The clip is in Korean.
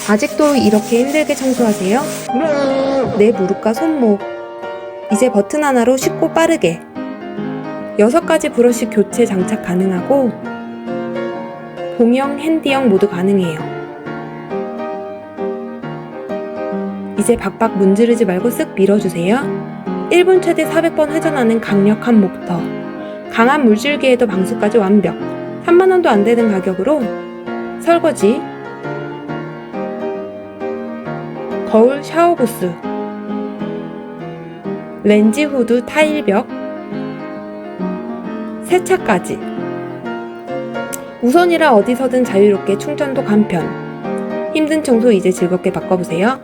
아직도 이렇게 힘들게 청소하세요? 내 무릎과 손목. 이제 버튼 하나로 쉽고 빠르게 6가지 브러쉬 교체 장착 가능하고 봉형, 핸디형 모두 가능해요. 이제 박박 문지르지 말고 쓱 밀어주세요. 1분 최대 400번 회전하는 강력한 목터, 강한 물줄기에도 방수까지 완벽. 3만원도 안되는 가격으로 설거지, 거울 샤워부스, 렌즈 후드 타일벽, 세차까지. 무선이라 어디서든 자유롭게 충전도 간편. 힘든 청소 이제 즐겁게 바꿔보세요.